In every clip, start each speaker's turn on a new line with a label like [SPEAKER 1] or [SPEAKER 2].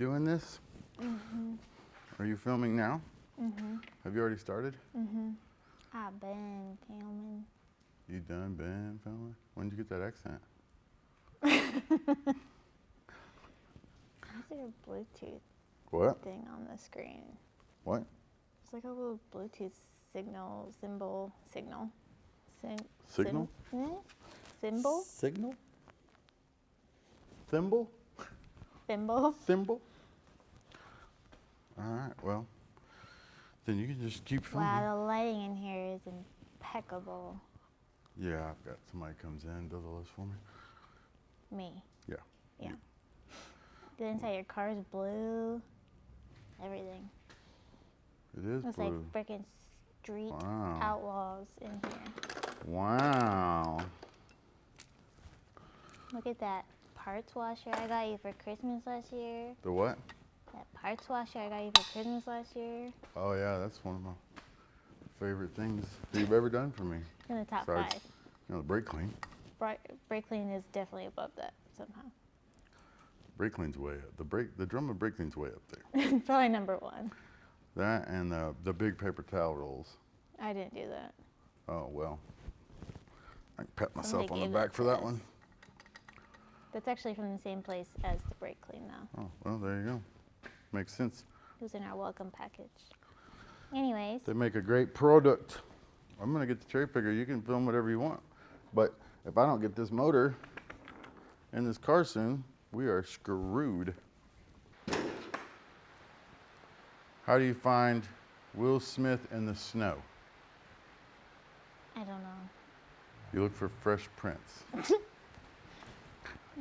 [SPEAKER 1] doing this?
[SPEAKER 2] Mm-hmm.
[SPEAKER 1] Are you filming now?
[SPEAKER 2] Mm-hmm.
[SPEAKER 1] Have you already started?
[SPEAKER 2] Mm-hmm. I've been filming.
[SPEAKER 1] You done been filming? When did you get that accent?
[SPEAKER 2] How's there a Bluetooth
[SPEAKER 1] What?
[SPEAKER 2] thing on the screen?
[SPEAKER 1] What?
[SPEAKER 2] It's like a little Bluetooth signal.
[SPEAKER 1] Signal?
[SPEAKER 2] Symbol?
[SPEAKER 1] Signal? Thimble?
[SPEAKER 2] Thimble?
[SPEAKER 1] Thimble? All right, well, then you can just keep filming.
[SPEAKER 2] Wow, the lighting in here is impeccable.
[SPEAKER 1] Yeah, I've got somebody comes in, does all this for me.
[SPEAKER 2] Me.
[SPEAKER 1] Yeah.
[SPEAKER 2] Yeah. The inside of your car is blue. Everything.
[SPEAKER 1] It is
[SPEAKER 2] It's
[SPEAKER 1] blue.
[SPEAKER 2] like freaking street
[SPEAKER 1] Wow.
[SPEAKER 2] outlaws in here.
[SPEAKER 1] Wow.
[SPEAKER 2] Look at that parts washer I got you for Christmas last year.
[SPEAKER 1] The what?
[SPEAKER 2] That parts washer I got you for Christmas last year.
[SPEAKER 1] Oh yeah, that's one of my favorite things you've ever done for me.
[SPEAKER 2] It's in the top
[SPEAKER 1] Besides,
[SPEAKER 2] 5.
[SPEAKER 1] You know, the brake clean.
[SPEAKER 2] Brake clean is definitely above that somehow.
[SPEAKER 1] Brake clean's way up. The drum of brake clean's way up there.
[SPEAKER 2] Probably number 1.
[SPEAKER 1] That and the big paper towel rolls.
[SPEAKER 2] I didn't do that.
[SPEAKER 1] Oh well. I can pat myself
[SPEAKER 2] Somebody
[SPEAKER 1] on the
[SPEAKER 2] gave
[SPEAKER 1] back
[SPEAKER 2] that
[SPEAKER 1] for
[SPEAKER 2] to
[SPEAKER 1] that
[SPEAKER 2] us.
[SPEAKER 1] one.
[SPEAKER 2] That's actually from the same place as the brake clean though.
[SPEAKER 1] Oh well, there you go. Makes sense.
[SPEAKER 2] It was in our welcome package. Anyways.
[SPEAKER 1] They make a great product. I'm gonna get the cherry picker. You can film whatever you want, but if I don't get this motor in this car soon, we are screwed. How do you find Will Smith in the snow?
[SPEAKER 2] I don't know.
[SPEAKER 1] You look for Fresh Prince.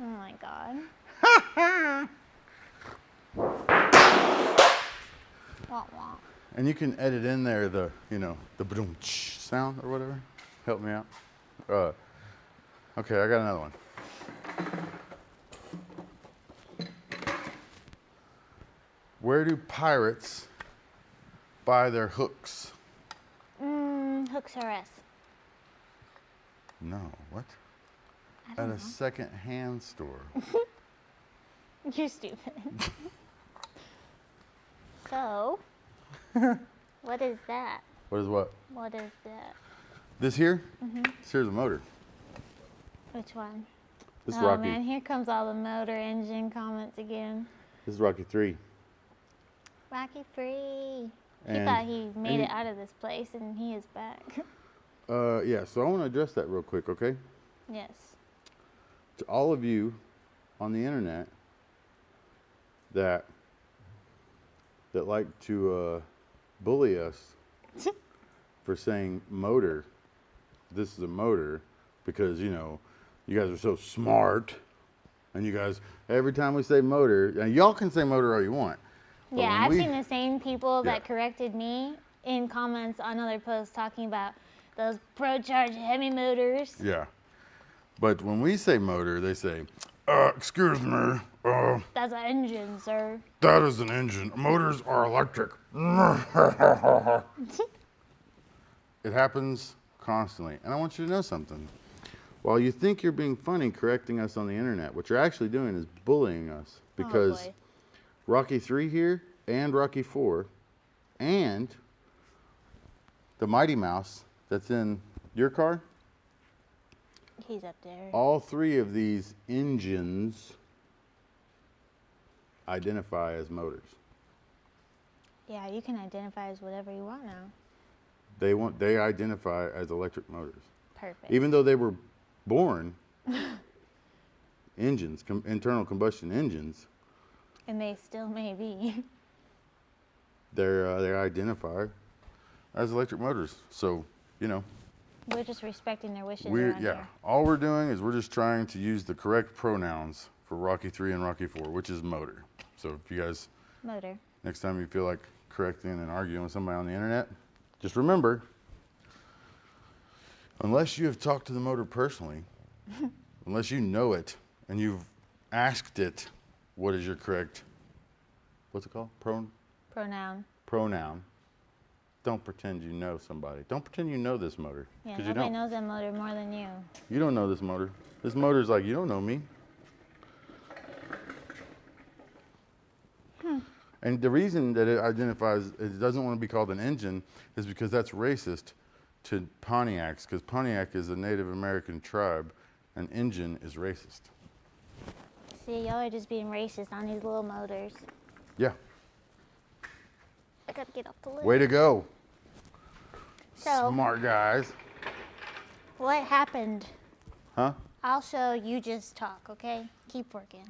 [SPEAKER 2] Oh my god. Wah, wah.
[SPEAKER 1] And you can edit in there the ba-doom sound or whatever. Help me out. Okay, I got another one. Where do pirates buy their hooks?
[SPEAKER 2] Hooks R Us.
[SPEAKER 1] No, what?
[SPEAKER 2] I
[SPEAKER 1] At
[SPEAKER 2] don't
[SPEAKER 1] a
[SPEAKER 2] know.
[SPEAKER 1] second-hand store.
[SPEAKER 2] You're stupid. So, what is that?
[SPEAKER 1] What is what?
[SPEAKER 2] What is that?
[SPEAKER 1] This here?
[SPEAKER 2] Mm-hmm.
[SPEAKER 1] This here's a motor.
[SPEAKER 2] Which one?
[SPEAKER 1] This is
[SPEAKER 2] Oh
[SPEAKER 1] Rocky.
[SPEAKER 2] man, here comes all the motor engine comments again.
[SPEAKER 1] This is Rocky 3.
[SPEAKER 2] Rocky free. He
[SPEAKER 1] And-
[SPEAKER 2] thought he made
[SPEAKER 1] and-
[SPEAKER 2] it out of this place and he is back.
[SPEAKER 1] Yeah, so I want to address that real quick, okay?
[SPEAKER 2] Yes.
[SPEAKER 1] To all of you on the internet that like to bully us for saying motor, this is a motor, because you guys are so smart, and you guys every time we say motor, and y'all can say motor all you want. but
[SPEAKER 2] Yeah,
[SPEAKER 1] when
[SPEAKER 2] I've
[SPEAKER 1] we-
[SPEAKER 2] seen the same people that
[SPEAKER 1] Yeah.
[SPEAKER 2] corrected me in comments on other posts talking about those pro-charge heavy motors.
[SPEAKER 1] Yeah, but when we say motor, they say, excuse me,
[SPEAKER 2] That's an engine, sir.
[SPEAKER 1] that is an engine. Motors are electric. It happens constantly. And I want you to know something. While you think you're being funny correcting us on the internet, what you're actually doing is bullying us. Because
[SPEAKER 2] boy.
[SPEAKER 1] Rocky 3 here and Rocky 4 and the Mighty Mouse that's in your car,
[SPEAKER 2] He's up there.
[SPEAKER 1] all 3 of these engines identify as motors.
[SPEAKER 2] Yeah, you can identify as whatever you want now.
[SPEAKER 1] They identify as electric motors.
[SPEAKER 2] Perfect.
[SPEAKER 1] Even though they were born engines, internal combustion engines,
[SPEAKER 2] And they still may be.
[SPEAKER 1] they identify as electric motors. So,
[SPEAKER 2] We're just respecting their wishes
[SPEAKER 1] we're
[SPEAKER 2] around here.
[SPEAKER 1] all we're doing is we're just trying to use the correct pronouns for Rocky 3 and Rocky 4, which is motor. So if you guys,
[SPEAKER 2] Motor.
[SPEAKER 1] next time you feel like correcting and arguing with somebody on the internet, just remember, unless you have talked to the motor personally, unless you know it and you've asked it, what is your correct, what's it called?
[SPEAKER 2] Pronoun.
[SPEAKER 1] Pronoun. Don't pretend you know somebody. Don't pretend you know this motor.
[SPEAKER 2] Yeah,
[SPEAKER 1] 'cause you
[SPEAKER 2] nobody
[SPEAKER 1] don't.
[SPEAKER 2] knows that motor more than you.
[SPEAKER 1] You don't know this motor. This motor's like, you don't know me. And the reason that it doesn't want to be called an engine is because that's racist to Pontiacs, because Pontiac is a Native American tribe, and engine is racist.
[SPEAKER 2] See, y'all are just being racist on these little motors.
[SPEAKER 1] Yeah.
[SPEAKER 2] I gotta get off the lid.
[SPEAKER 1] Way to go.
[SPEAKER 2] So,
[SPEAKER 1] Smart guys.
[SPEAKER 2] what happened?
[SPEAKER 1] Huh?
[SPEAKER 2] I'll show you, just talk, okay? Keep working.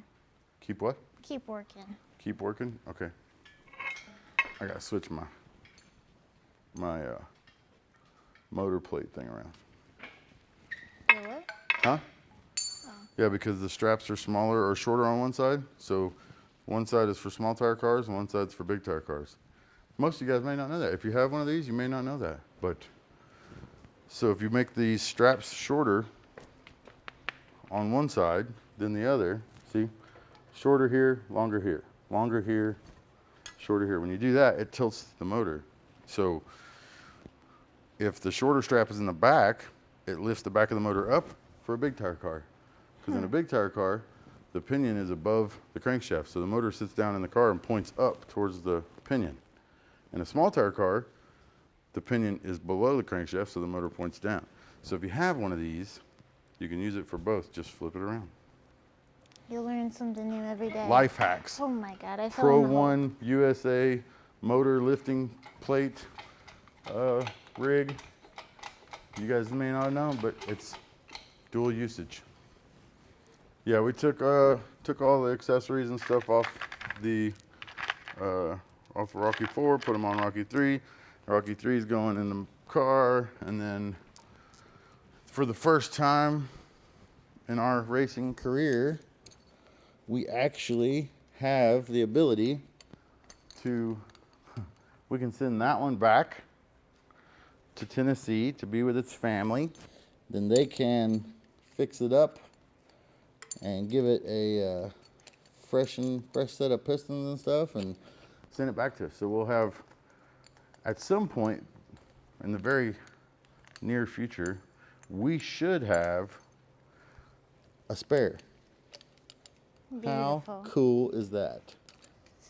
[SPEAKER 1] Keep what?
[SPEAKER 2] Keep working.
[SPEAKER 1] Keep working? Okay. I gotta switch my motor plate thing around.
[SPEAKER 2] Your what?
[SPEAKER 1] Huh? Yeah, because the straps are smaller or shorter on one side. So one side is for small tire cars and one side's for big tire cars. Most of you guys may not know that. If you have one of these, you may not know that. But so if you make these straps shorter on one side than the other, see? Shorter here, longer here, longer here, shorter here. When you do that, it tilts the motor. So if the shorter strap is in the back, it lifts the back of the motor up for a big tire car. Because in a big tire car, the pinion is above the crankshaft. So the motor sits down in the car and points up towards the pinion. In a small tire car, the pinion is below the crankshaft, so the motor points down. So if you have one of these, you can use it for both. Just flip it around.
[SPEAKER 2] You learn something new every day.
[SPEAKER 1] Life hacks.
[SPEAKER 2] Oh my God, I fell
[SPEAKER 1] Pro
[SPEAKER 2] in the hole.
[SPEAKER 1] 1 USA motor lifting plate rig. You guys may not know, but it's dual usage. Yeah, we took all the accessories and stuff off Rocky 4, put them on Rocky 3. Rocky 3 is going in the car, and then for the first time in our racing career, we actually have the ability we can send that one back to Tennessee to be with its family. Then they can fix it up and give it a fresh set of pistons and stuff and send it back to us. So we'll have, at some point in the very near future, we should have a spare.
[SPEAKER 2] Beautiful.
[SPEAKER 1] How cool is that?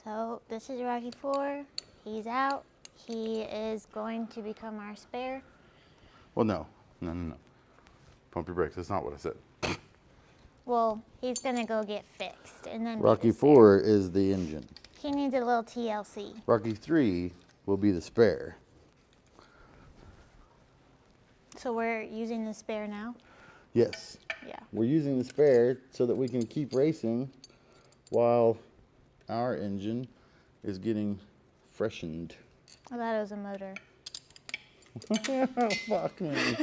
[SPEAKER 2] So this is Rocky 4. He's out. He is going to become our spare.
[SPEAKER 1] Well, no. Pump your brakes. That's not what I said.
[SPEAKER 2] Well, he's gonna go get fixed and then.
[SPEAKER 1] Rocky
[SPEAKER 2] be the spare.
[SPEAKER 1] 4 is the engine.
[SPEAKER 2] He needs a little TLC.
[SPEAKER 1] Rocky 3 will be the spare.
[SPEAKER 2] So we're using the spare now?
[SPEAKER 1] Yes.
[SPEAKER 2] Yeah.
[SPEAKER 1] We're using the spare so that we can keep racing while our engine is getting freshened.
[SPEAKER 2] I thought it was a motor.
[SPEAKER 1] Fuck me.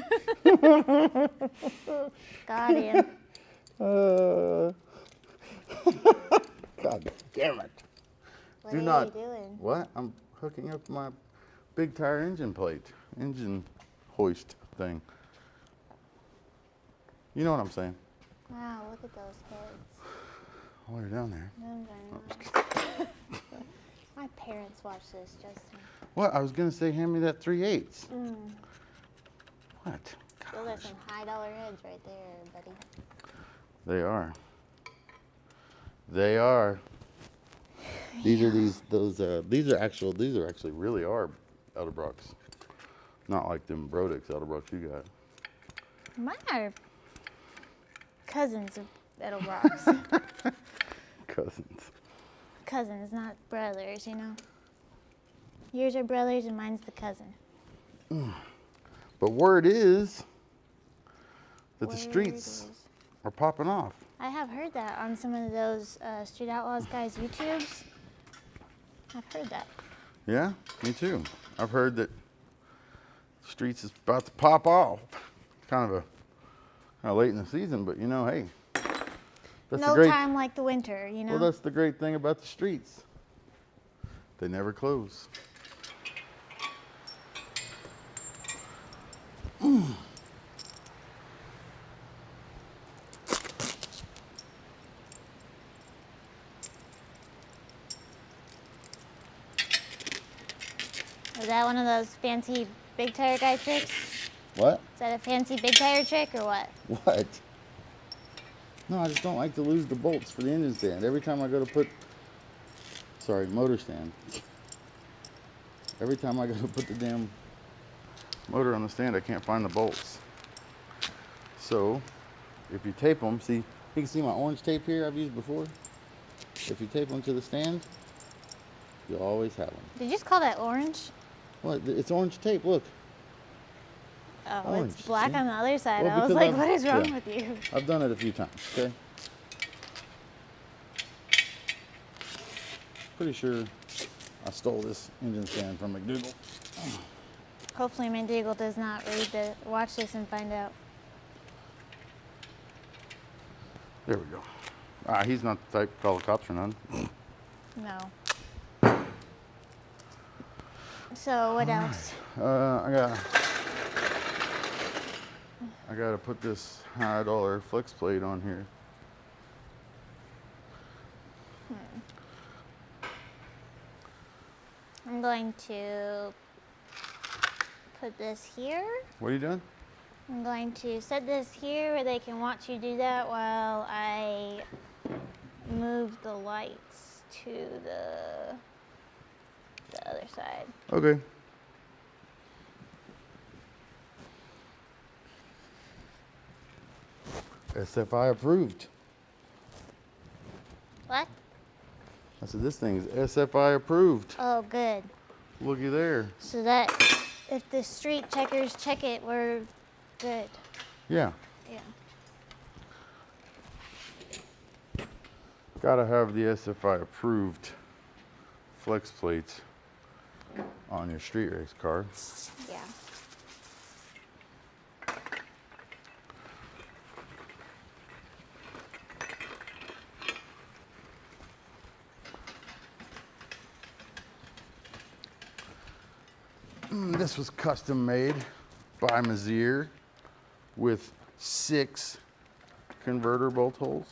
[SPEAKER 2] Got him.
[SPEAKER 1] God damn it.
[SPEAKER 2] What
[SPEAKER 1] Do
[SPEAKER 2] are
[SPEAKER 1] not-
[SPEAKER 2] you doing?
[SPEAKER 1] What? I'm hooking up my big tire engine hoist thing. You know what I'm saying?
[SPEAKER 2] Wow, look at those heads.
[SPEAKER 1] Oh, you're down there.
[SPEAKER 2] No, they're not. My parents watch this, Justin.
[SPEAKER 1] What? I was going to say, hand me that 3/8. What?
[SPEAKER 2] Those are some high dollar heads right there, buddy.
[SPEAKER 1] They are. They are. These are actually really are Elderbroocks. Not like them Brodix Elderbroocks you got.
[SPEAKER 2] Mine are cousins of Edelbrocks.
[SPEAKER 1] Cousins.
[SPEAKER 2] Cousins, not brothers, you know. Yours are brothers and mine's the cousin.
[SPEAKER 1] But word is that the
[SPEAKER 2] Word
[SPEAKER 1] streets
[SPEAKER 2] is-
[SPEAKER 1] are popping off.
[SPEAKER 2] I have heard that on some of those Street Outlaws guys' YouTubes. I've heard that.
[SPEAKER 1] Yeah, me too. I've heard that the streets is about to pop off. Kind of late in the season, but you know, hey. That's
[SPEAKER 2] No
[SPEAKER 1] the great,
[SPEAKER 2] time like the winter, you know.
[SPEAKER 1] Well, that's the great thing about the streets. They never close.
[SPEAKER 2] Is that one of those fancy big tire guy tricks?
[SPEAKER 1] What?
[SPEAKER 2] Is that a fancy big tire trick or what?
[SPEAKER 1] What? No, I just don't like to lose the bolts for the engine stand. Every time I go to put sorry, motor stand. Every time I go to put the damn motor on the stand, I can't find the bolts. So, if you tape them, see, you can see my orange tape here I've used before. If you tape them to the stand, you'll always have them.
[SPEAKER 2] Did you just call that orange?
[SPEAKER 1] What? It's orange tape, look.
[SPEAKER 2] Oh,
[SPEAKER 1] Orange,
[SPEAKER 2] it's black
[SPEAKER 1] see?
[SPEAKER 2] on the other side.
[SPEAKER 1] Well,
[SPEAKER 2] I was
[SPEAKER 1] because
[SPEAKER 2] like,
[SPEAKER 1] I've-
[SPEAKER 2] what is wrong
[SPEAKER 1] yeah.
[SPEAKER 2] with you?
[SPEAKER 1] I've done it a few times, okay? Pretty sure I stole this engine stand from McDougal.
[SPEAKER 2] Hopefully Mandigal does not watch this and find out.
[SPEAKER 1] There we go. He's not the type to call the cops or none.
[SPEAKER 2] No. So what else?
[SPEAKER 1] I gotta put this $100 flex plate on here.
[SPEAKER 2] I'm going to put this here.
[SPEAKER 1] What are you doing?
[SPEAKER 2] I'm going to set this here where they can watch you do that while I move the lights to the other side.
[SPEAKER 1] Okay. SFI approved.
[SPEAKER 2] What?
[SPEAKER 1] I said this thing is SFI approved.
[SPEAKER 2] Oh, good.
[SPEAKER 1] Looky there.
[SPEAKER 2] So that if the street checkers check it, we're good.
[SPEAKER 1] Yeah.
[SPEAKER 2] Yeah.
[SPEAKER 1] Gotta have the SFI approved flex plates on your street race car.
[SPEAKER 2] Yeah.
[SPEAKER 1] This was custom made by Mazier with 6 converter bolt holes.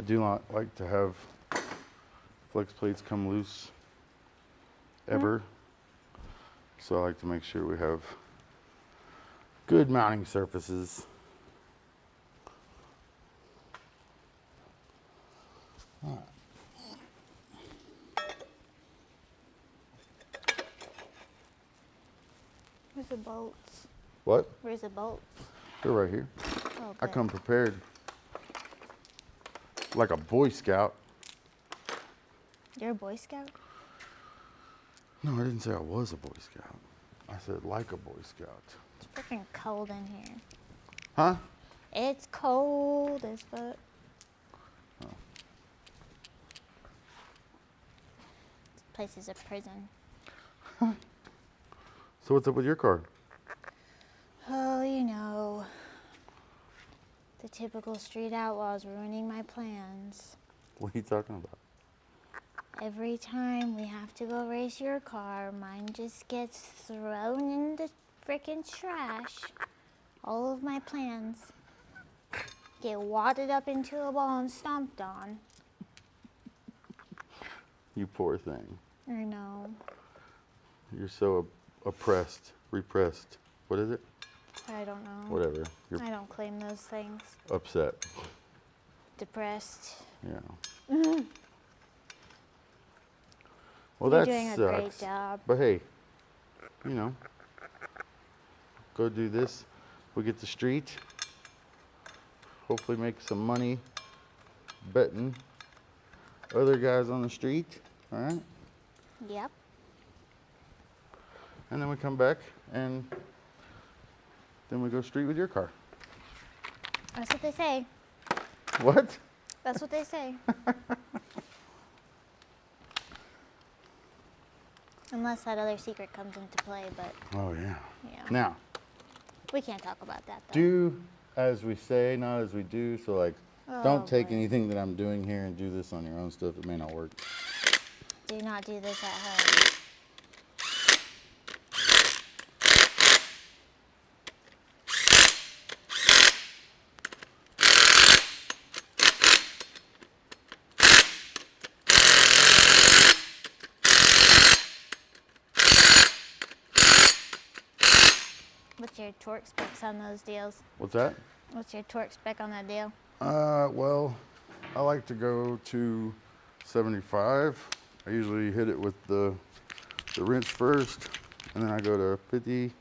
[SPEAKER 1] I do not like to have flex plates come loose ever. So I like to make sure we have good mounting surfaces.
[SPEAKER 2] Where's the bolts?
[SPEAKER 1] What?
[SPEAKER 2] Where's the bolts?
[SPEAKER 1] They're right here.
[SPEAKER 2] Oh,
[SPEAKER 1] I
[SPEAKER 2] good.
[SPEAKER 1] come prepared. Like a Boy Scout.
[SPEAKER 2] You're a Boy Scout?
[SPEAKER 1] No, I didn't say I was a Boy Scout. I said like a Boy Scout.
[SPEAKER 2] It's freaking cold in here.
[SPEAKER 1] Huh?
[SPEAKER 2] It's cold as fuck.
[SPEAKER 1] Oh.
[SPEAKER 2] This place is a prison.
[SPEAKER 1] So what's up with your car?
[SPEAKER 2] Oh, you know, the typical street outlaws ruining my plans.
[SPEAKER 1] What are you talking about?
[SPEAKER 2] Every time we have to go race your car, mine just gets thrown in the frickin' trash. All of my plans get wadded up into a ball and stomped on.
[SPEAKER 1] You poor thing.
[SPEAKER 2] I know.
[SPEAKER 1] You're so oppressed, repressed. What is it?
[SPEAKER 2] I don't know.
[SPEAKER 1] Whatever. You're
[SPEAKER 2] I don't claim those things.
[SPEAKER 1] upset.
[SPEAKER 2] Depressed.
[SPEAKER 1] Yeah. Well,
[SPEAKER 2] You're
[SPEAKER 1] that
[SPEAKER 2] doing
[SPEAKER 1] sucks.
[SPEAKER 2] a great job.
[SPEAKER 1] But hey, you know, go do this. We get the street. Hopefully make some money betting other guys on the street. All right.
[SPEAKER 2] Yep.
[SPEAKER 1] And then we come back and then we go street with your car.
[SPEAKER 2] That's what they say.
[SPEAKER 1] What?
[SPEAKER 2] That's what they say. Unless that other secret comes into play, but
[SPEAKER 1] Oh, yeah.
[SPEAKER 2] yeah.
[SPEAKER 1] Now,
[SPEAKER 2] We can't talk about that though.
[SPEAKER 1] do as we say, not as we do. So, like,
[SPEAKER 2] Oh,
[SPEAKER 1] don't take
[SPEAKER 2] boy.
[SPEAKER 1] anything that I'm doing here and do this on your own stuff. It may not work.
[SPEAKER 2] Do not do this at home. What's your torque specs on those deals?
[SPEAKER 1] What's that?
[SPEAKER 2] What's your torque spec on that deal?
[SPEAKER 1] Well, I like to go to 75. I usually hit it with the wrench first, and then I go to 50,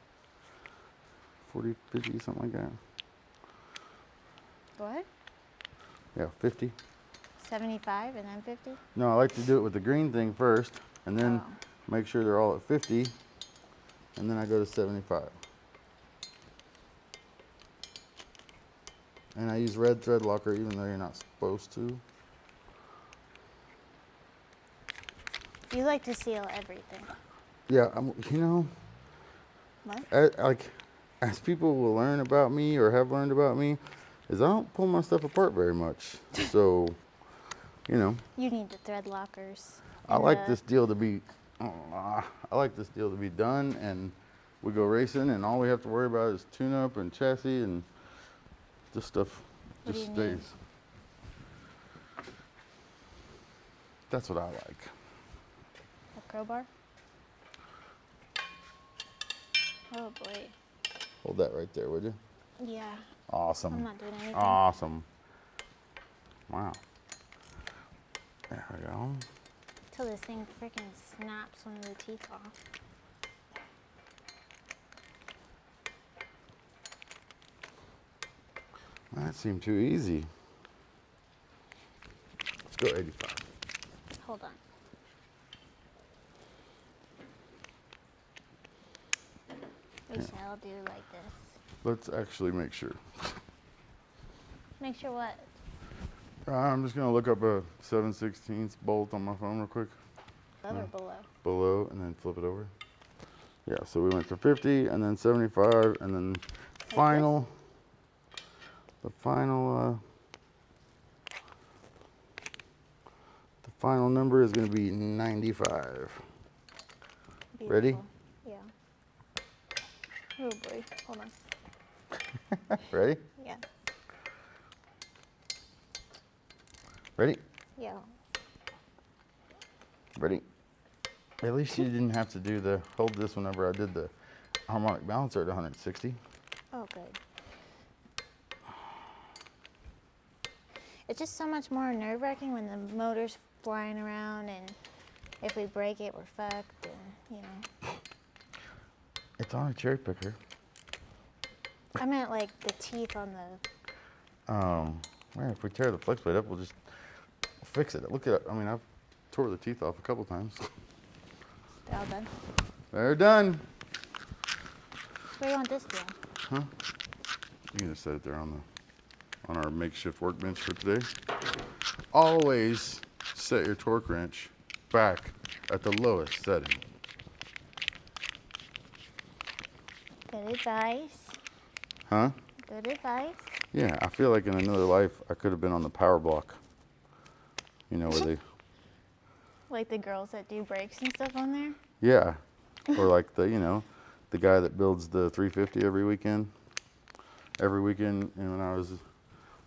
[SPEAKER 1] 40, 50, something like that.
[SPEAKER 2] What?
[SPEAKER 1] Yeah, 50.
[SPEAKER 2] 75 and then 50?
[SPEAKER 1] No, I like to do it with the green thing first, and then
[SPEAKER 2] Oh.
[SPEAKER 1] make sure they're all at 50, and then I go to 75. And I use red thread locker even though you're not supposed to.
[SPEAKER 2] You like to seal everything.
[SPEAKER 1] Yeah,
[SPEAKER 2] What?
[SPEAKER 1] like, as people will learn about me or have learned about me, is I don't pull my stuff apart very much. So,
[SPEAKER 2] You need the thread lockers.
[SPEAKER 1] I
[SPEAKER 2] and
[SPEAKER 1] like
[SPEAKER 2] the-
[SPEAKER 1] this deal to be, I like this deal to be done, and we go racing, and all we have to worry about is tune-up and chassis, and this stuff
[SPEAKER 2] What
[SPEAKER 1] just
[SPEAKER 2] do you need?
[SPEAKER 1] stays. That's what I like.
[SPEAKER 2] A crowbar? Oh boy.
[SPEAKER 1] Hold that right there, would you?
[SPEAKER 2] Yeah.
[SPEAKER 1] Awesome.
[SPEAKER 2] I'm not doing anything.
[SPEAKER 1] Awesome. Wow. There we go.
[SPEAKER 2] Till this thing freaking snaps one of the teeth off.
[SPEAKER 1] That seemed too easy. Let's go 85.
[SPEAKER 2] Hold on. We shall do like this.
[SPEAKER 1] Let's actually make sure.
[SPEAKER 2] Make sure what?
[SPEAKER 1] I'm just gonna look up a 7/16 bolt on my phone real quick.
[SPEAKER 2] Above or below?
[SPEAKER 1] Below, and then flip it over. Yeah, so we went to 50, and then 75, and then final. The final number is gonna be 95. Ready?
[SPEAKER 2] Beautiful. Yeah. Oh boy. Hold on.
[SPEAKER 1] Ready?
[SPEAKER 2] Yeah.
[SPEAKER 1] Ready?
[SPEAKER 2] Yeah.
[SPEAKER 1] Ready? At least you didn't have to do the hold this whenever I did the harmonic balancer at 160.
[SPEAKER 2] Oh, good. It's just so much more nerve-wracking when the motor's flying around, and if we break it, we're fucked, and
[SPEAKER 1] It's on a cherry picker.
[SPEAKER 2] I meant like the teeth on the.
[SPEAKER 1] Well, if we tear the flex plate up, we'll just fix it. Look at it. I mean, I've tore the teeth off a couple times.
[SPEAKER 2] They're all done.
[SPEAKER 1] They're done.
[SPEAKER 2] Where do you want this to?
[SPEAKER 1] Huh? You can just set it there on our makeshift workbench for today. Always set your torque wrench back at the lowest setting.
[SPEAKER 2] Good advice.
[SPEAKER 1] Huh?
[SPEAKER 2] Good advice.
[SPEAKER 1] Yeah, I feel like in another life I could have been on the power block. You know where they,
[SPEAKER 2] Like the girls that do brakes and stuff on there.
[SPEAKER 1] yeah, or like the the guy that builds the 350 every weekend. Every weekend, and when I was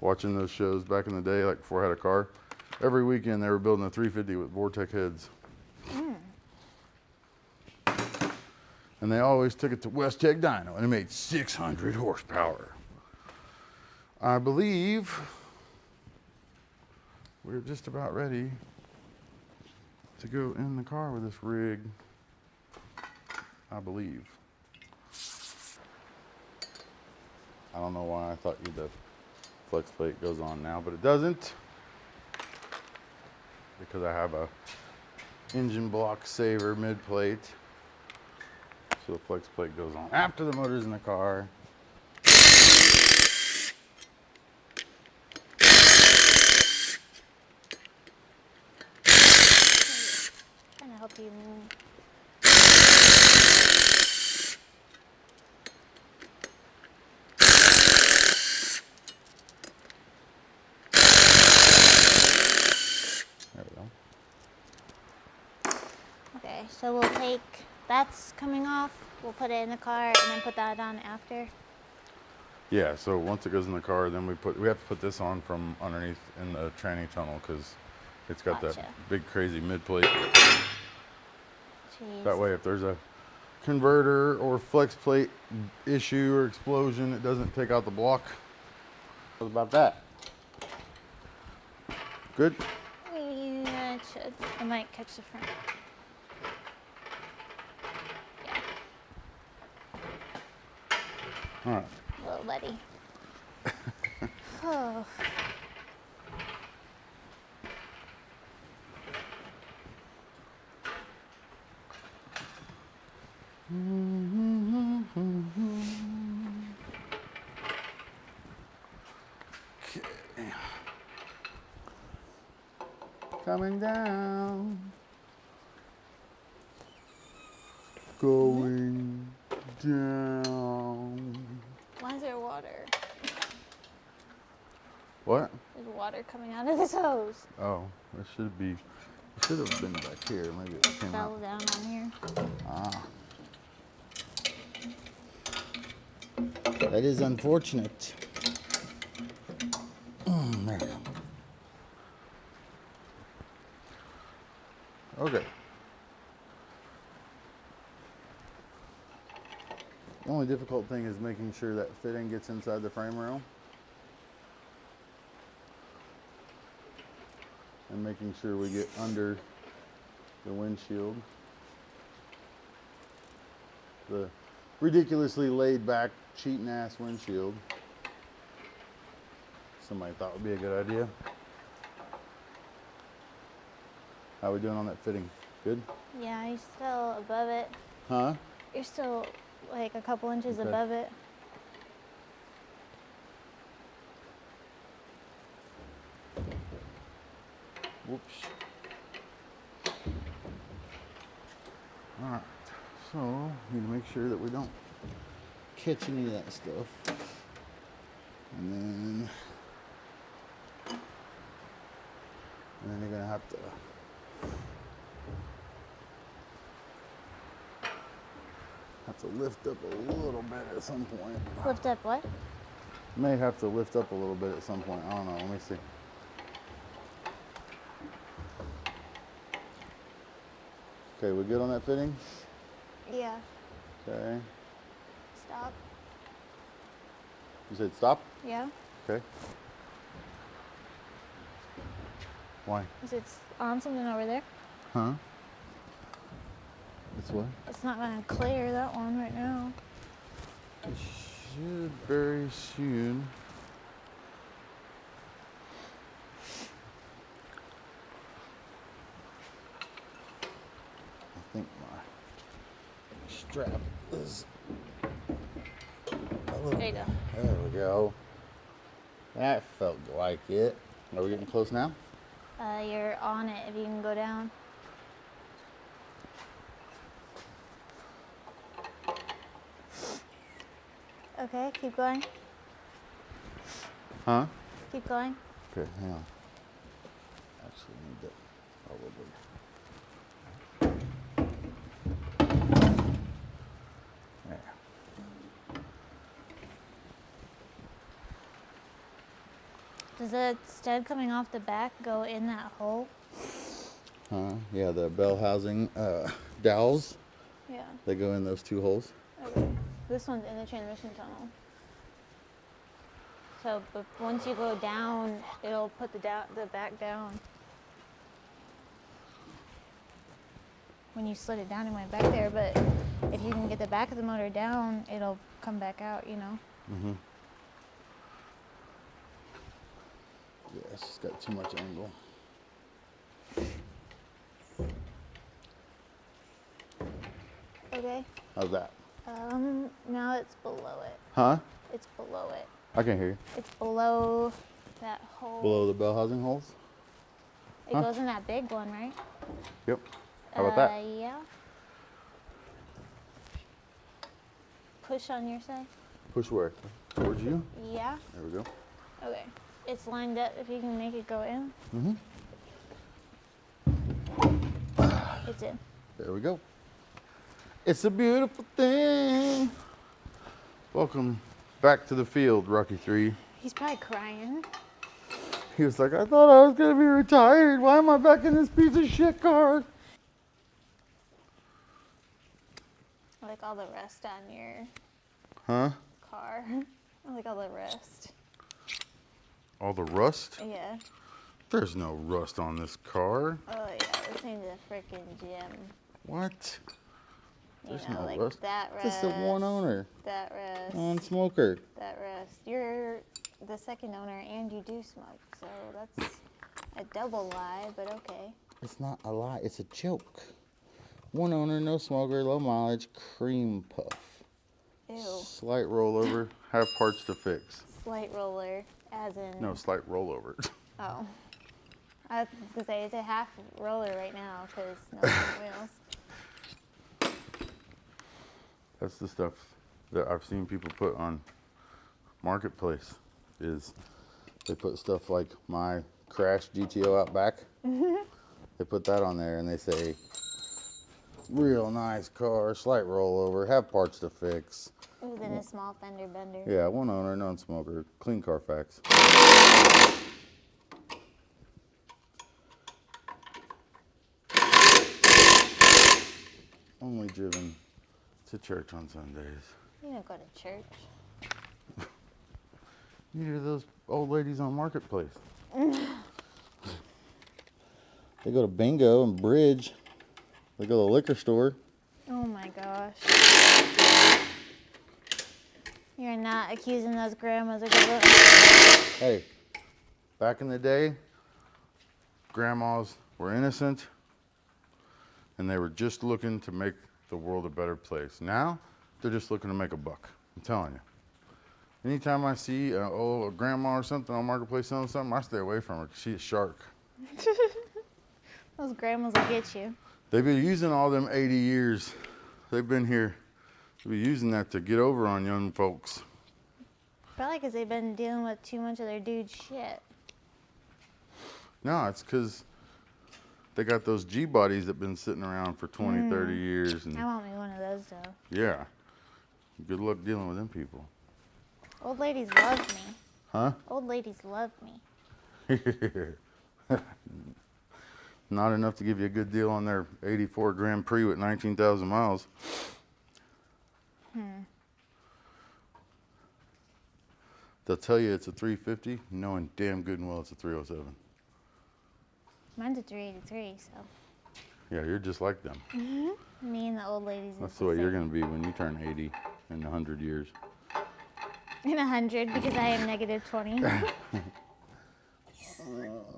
[SPEAKER 1] watching those shows back in the day, like before I had a car, every weekend they were building a 350 with Vortec heads. And they always took it to West Tech Dyno, and it made 600 horsepower. I believe we're just about ready to go in the car with this rig. I believe. I don't know why I thought the flex plate goes on now, but it doesn't. Because I have a engine block saver mid plate. So the flex plate goes on after the motor's in the car.
[SPEAKER 2] Trying to help you move.
[SPEAKER 1] There we go.
[SPEAKER 2] Okay, so we'll take that's coming off. We'll put it in the car and then put that on after.
[SPEAKER 1] Yeah, so once it goes in the car, then we have to put this on from underneath in the tranny tunnel because it's got
[SPEAKER 2] Gotcha.
[SPEAKER 1] that big crazy mid plate.
[SPEAKER 2] Jeez.
[SPEAKER 1] That way, if there's a converter or flex plate issue or explosion, it doesn't take out the block. What about that? Good?
[SPEAKER 2] Yeah, it should. I might catch the front. Yeah,
[SPEAKER 1] All right.
[SPEAKER 2] little buddy. Oh.
[SPEAKER 1] Okay. Coming down. Going down.
[SPEAKER 2] Why is there water?
[SPEAKER 1] What?
[SPEAKER 2] There's water coming out of this hose.
[SPEAKER 1] Oh, it should have been back here. Maybe it came
[SPEAKER 2] Fell
[SPEAKER 1] out.
[SPEAKER 2] down on here.
[SPEAKER 1] Ah. That is unfortunate. There we go. Okay. The only difficult thing is making sure that fitting gets inside the frame rail. And making sure we get under the windshield. The ridiculously laid back, cheating ass windshield. Somebody thought would be a good idea. How we doing on that fitting? Good?
[SPEAKER 2] Yeah, you're still above it.
[SPEAKER 1] Huh?
[SPEAKER 2] You're still like a couple inches
[SPEAKER 1] Okay.
[SPEAKER 2] above it.
[SPEAKER 1] Whoops. Alright, so need to make sure that we don't catch any of that stuff. And then you're gonna have to lift up a little bit at some point.
[SPEAKER 2] Lift up what?
[SPEAKER 1] May have to lift up a little bit at some point. I don't know. Let me see. Okay, we good on that fitting?
[SPEAKER 2] Yeah.
[SPEAKER 1] Okay.
[SPEAKER 2] Stop.
[SPEAKER 1] You said stop?
[SPEAKER 2] Yeah.
[SPEAKER 1] Okay. Why?
[SPEAKER 2] Is it on something over there?
[SPEAKER 1] Huh? It's what?
[SPEAKER 2] It's not gonna clear that one right now.
[SPEAKER 1] It should very soon. I think my strap is a little.
[SPEAKER 2] There you go.
[SPEAKER 1] There we go. That felt like it. Are we getting close now?
[SPEAKER 2] You're on it if you can go down. Okay, keep going.
[SPEAKER 1] Huh?
[SPEAKER 2] Keep going.
[SPEAKER 1] Okay, hang on. Actually, need that probably. There.
[SPEAKER 2] Does the stud coming off the back go in that hole?
[SPEAKER 1] Huh? Yeah, the bell housing dowels.
[SPEAKER 2] Yeah.
[SPEAKER 1] They go in those two holes.
[SPEAKER 2] Okay. This one's in the transmission tunnel. So, but once you go down, it'll put the back down. When you slid it down, it went back there, but if you can get the back of the motor down, it'll come back out, you know?
[SPEAKER 1] Mm-hmm. Yeah, it's just got too much angle.
[SPEAKER 2] Okay.
[SPEAKER 1] How's that?
[SPEAKER 2] Now it's below it.
[SPEAKER 1] Huh?
[SPEAKER 2] It's below it.
[SPEAKER 1] I can't hear you.
[SPEAKER 2] It's below that hole.
[SPEAKER 1] Below the bell housing holes?
[SPEAKER 2] It
[SPEAKER 1] Huh?
[SPEAKER 2] goes in that big one, right?
[SPEAKER 1] Yep. How about that?
[SPEAKER 2] Yeah. Push on your side.
[SPEAKER 1] Push where? Towards you?
[SPEAKER 2] Yeah.
[SPEAKER 1] There we go.
[SPEAKER 2] Okay. It's lined up if you can make it go in.
[SPEAKER 1] Mm-hmm.
[SPEAKER 2] It's in.
[SPEAKER 1] There we go. It's a beautiful thing. Welcome back to the field, Rocky 3.
[SPEAKER 2] He's probably crying.
[SPEAKER 1] He was like, I thought I was going to be retired. Why am I back in this piece of shit car?
[SPEAKER 2] Like like all the rust on your
[SPEAKER 1] Huh?
[SPEAKER 2] car. I like all the rust.
[SPEAKER 1] All the rust?
[SPEAKER 2] Yeah.
[SPEAKER 1] There's no rust on this car.
[SPEAKER 2] Oh yeah, this thing's a freaking gem.
[SPEAKER 1] What?
[SPEAKER 2] You
[SPEAKER 1] There's
[SPEAKER 2] know,
[SPEAKER 1] no
[SPEAKER 2] like
[SPEAKER 1] rust.
[SPEAKER 2] that rust.
[SPEAKER 1] This is the one owner.
[SPEAKER 2] That rust.
[SPEAKER 1] Non-smoker.
[SPEAKER 2] That rust. You're the second owner and you do smoke, so that's a double lie, but okay.
[SPEAKER 1] It's not a lie. It's a joke. One owner, no smoker, low mileage, cream puff.
[SPEAKER 2] Ew.
[SPEAKER 1] Slight rollover, have parts to fix.
[SPEAKER 2] Slight roller, as in...
[SPEAKER 1] No, slight rollover.
[SPEAKER 2] Oh. I was going to say, it's a half roller right now, because no wheels.
[SPEAKER 1] That's the stuff that I've seen people put on Marketplace, is they put stuff like my crashed GTO out back. They put that on there and they say, real nice car, slight rollover, have parts to fix.
[SPEAKER 2] It was in a small fender bender.
[SPEAKER 1] Yeah, one owner, non-smoker, clean Carfax. Only driven to church on Sundays.
[SPEAKER 2] You don't go to church.
[SPEAKER 1] Neither of those old ladies on Marketplace. They go to bingo and bridge. They go to the liquor store.
[SPEAKER 2] Oh my gosh. You're not accusing those grandmas of good.
[SPEAKER 1] Hey, back in the day, grandmas were innocent and they were just looking to make the world a better place. Now, they're just looking to make a buck. I'm telling you. Anytime I see a grandma or something on Marketplace selling something, I stay away from her because she's a shark.
[SPEAKER 2] Those grandmas will get you.
[SPEAKER 1] They've been using all them 80 years. They've been here. They'll be using that to get over on young folks.
[SPEAKER 2] Probably because they've been dealing with too much of their dude's shit.
[SPEAKER 1] No, it's because they got those G-bodies that been sitting around for 20, 30 years. And
[SPEAKER 2] I want me one of those, though.
[SPEAKER 1] yeah. Good luck dealing with them people.
[SPEAKER 2] Old ladies love me.
[SPEAKER 1] Huh?
[SPEAKER 2] Old ladies love me.
[SPEAKER 1] Not enough to give you a good deal on their 84 Grand Prix with 19,000 miles. They'll tell you it's a 350, knowing damn good and well it's a 307.
[SPEAKER 2] Mine's a 383, so.
[SPEAKER 1] Yeah, you're just like them.
[SPEAKER 2] Me and the old ladies.
[SPEAKER 1] That's the way you're going to be when you turn 80 in 100 years.
[SPEAKER 2] In 100, because I am negative 20.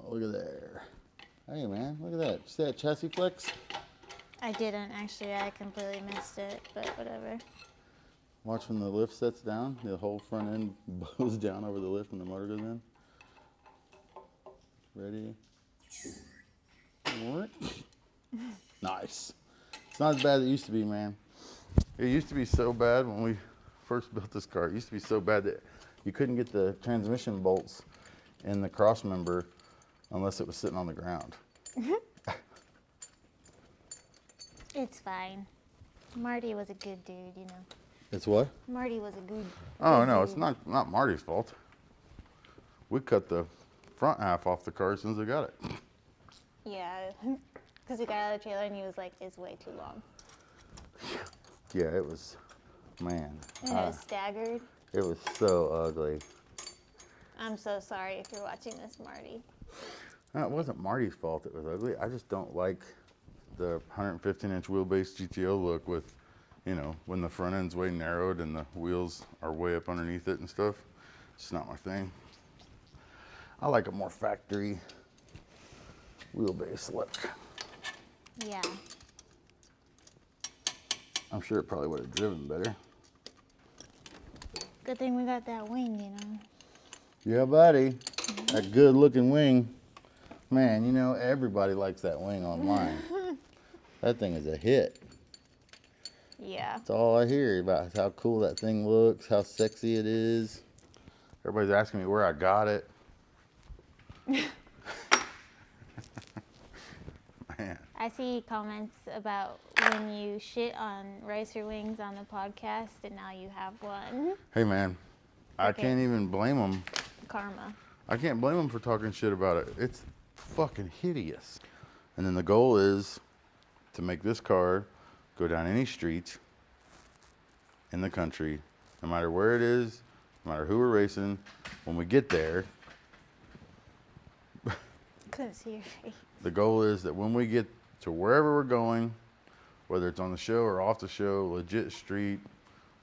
[SPEAKER 1] Look at there. Hey, man, look at that. See that chassis flex?
[SPEAKER 2] I didn't, actually. I completely missed it, but whatever.
[SPEAKER 1] Watch when the lift sets down. The whole front end bows down over the lift when the motor goes in. Ready? Nice. It's not as bad as it used to be, man. It used to be so bad when we first built this car. It used to be so bad that you couldn't get the transmission bolts in the cross member unless it was sitting on the ground.
[SPEAKER 2] It's fine. Marty was a good dude, you know.
[SPEAKER 1] It's what?
[SPEAKER 2] Marty was a good
[SPEAKER 1] Oh, no,
[SPEAKER 2] dude.
[SPEAKER 1] it's not Marty's fault. We cut the front half off the car as soon as we got it.
[SPEAKER 2] Yeah, because we got out of the trailer and he was like, it's way too long.
[SPEAKER 1] Yeah, it was, man.
[SPEAKER 2] And it was staggered.
[SPEAKER 1] It was so ugly.
[SPEAKER 2] I'm so sorry if you're watching this, Marty.
[SPEAKER 1] No, it wasn't Marty's fault it was ugly. I just don't like the 115-inch wheelbase GTO look with, you know, when the front end's way narrowed and the wheels are way up underneath it and stuff. It's just not my thing. I like a more factory wheelbase look.
[SPEAKER 2] Yeah.
[SPEAKER 1] I'm sure it probably would have driven better.
[SPEAKER 2] Good thing we got that wing, you know.
[SPEAKER 1] Yeah, buddy. That good looking wing. Man, you know, everybody likes that wing online. That thing is a hit.
[SPEAKER 2] Yeah.
[SPEAKER 1] That's all I hear about how cool that thing looks, how sexy it is. Everybody's asking me where I got it. Man.
[SPEAKER 2] I see comments about when you shit on ricer wings on the podcast, and now you have one.
[SPEAKER 1] Hey, man, I
[SPEAKER 2] Okay.
[SPEAKER 1] can't even blame them.
[SPEAKER 2] Karma.
[SPEAKER 1] I can't blame them for talking shit about it. It's fucking hideous. And then the goal is to make this car go down any street in the country, no matter where it is, no matter who we're racing, when we get there,
[SPEAKER 2] Couldn't see your face.
[SPEAKER 1] the goal is that when we get to wherever we're going, whether it's on the show or off the show, legit street,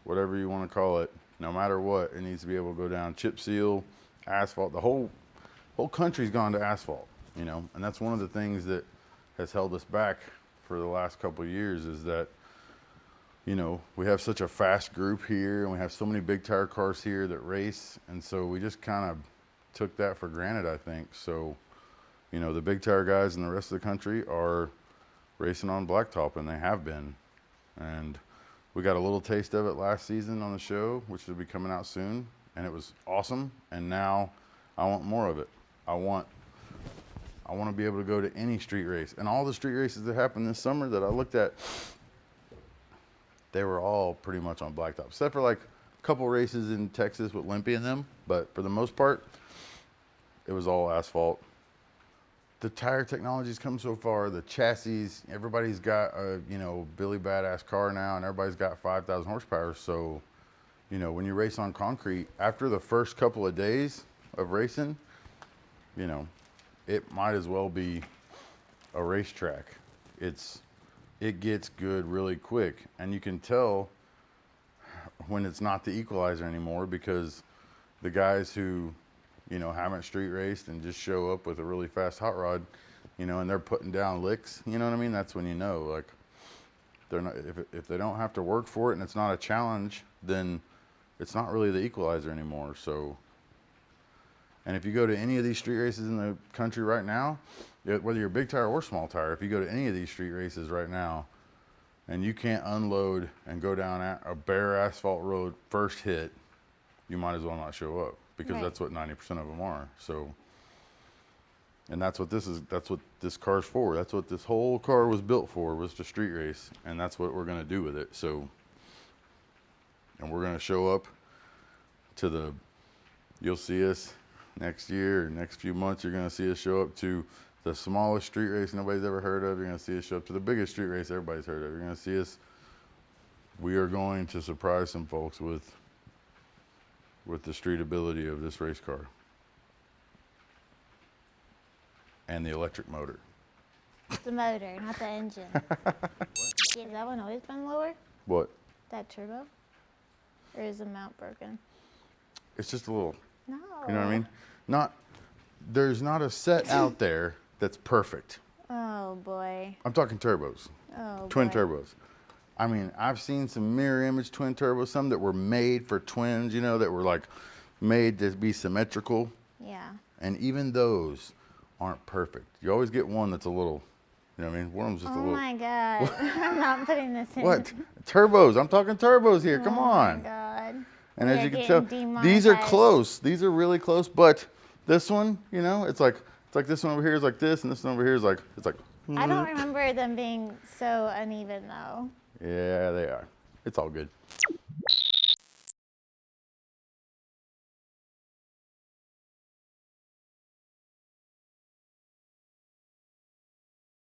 [SPEAKER 1] whatever you want to call it, no matter what, it needs to be able to go down chip seal, asphalt. The whole country's gone to asphalt, you know, and that's one of the things that has held us back for the last couple of years is that, you know, we have such a fast group here and we have so many big tire cars here that race, and so we just kind of took that for granted, I think. So, you know, the big tire guys in the rest of the country are racing on blacktop, and they have been. And we got a little taste of it last season on the show, which will be coming out soon, and it was awesome. And now I want more of it. I want to be able to go to any street race. And all the street races that happened this summer that I looked at, they were all pretty much on blacktop, except for like a couple races in Texas with Limpy in them. But for the most part, it was all asphalt. The tire technology's come so far, the chassis, everybody's got a, you know, Billy Badass car now, and everybody's got 5,000 horsepower. So, you know, when you race on concrete, after the first couple of days of racing, you know, it might as well be a racetrack. It gets good really quick, and you can tell when it's not the equalizer anymore, because the guys who, you know, haven't street raced and just show up with a really fast hot rod, you know, and they're putting down licks, you know what I mean? That's when you know, like, they're not, if they don't have to work for it and it's not a challenge, then it's not really the equalizer anymore. So, and if you go to any of these street races in the country right now, whether you're big tire or small tire, if you go to any of these street races right now and you can't unload and go down a bare asphalt road first hit, you might as well not show up, because
[SPEAKER 2] Right.
[SPEAKER 1] that's what 90% of them are. So, and that's what this car's for. That's what this whole car was built for, was to street race, and that's what we're going to do with it. So, and we're going to show up to you'll see us next year, or next few months, you're going to see us show up to the smallest street race nobody's ever heard of. You're going to see us show up to the biggest street race everybody's heard of. You're going to see us, we are going to surprise some folks with the street ability of this race car and the electric motor.
[SPEAKER 2] The motor, not the engine. Has that one always been lower?
[SPEAKER 1] What?
[SPEAKER 2] That turbo? Or is the mount broken?
[SPEAKER 1] It's just a little,
[SPEAKER 2] No.
[SPEAKER 1] you know what I mean? There's not a set out there that's perfect.
[SPEAKER 2] Oh boy.
[SPEAKER 1] I'm talking turbos,
[SPEAKER 2] Oh
[SPEAKER 1] twin
[SPEAKER 2] boy.
[SPEAKER 1] turbos. I mean, I've seen some mirror image twin turbos, some that were made for twins, you know, that were like made to be symmetrical.
[SPEAKER 2] Yeah.
[SPEAKER 1] And even those aren't perfect. You always get one that's a little, you know what I mean? One of them's just a
[SPEAKER 2] Oh
[SPEAKER 1] little.
[SPEAKER 2] my god. I'm not putting this in.
[SPEAKER 1] What? Turbos. I'm talking turbos here. Come
[SPEAKER 2] Oh
[SPEAKER 1] on.
[SPEAKER 2] my god.
[SPEAKER 1] And
[SPEAKER 2] We
[SPEAKER 1] as
[SPEAKER 2] are
[SPEAKER 1] you can tell,
[SPEAKER 2] getting
[SPEAKER 1] these are
[SPEAKER 2] demonetized.
[SPEAKER 1] close. These are really close. But this one, you know, it's like this one over here is like this, and this one over here is like, it's like.
[SPEAKER 2] I don't remember them being so uneven though.
[SPEAKER 1] Yeah, they are. It's all good.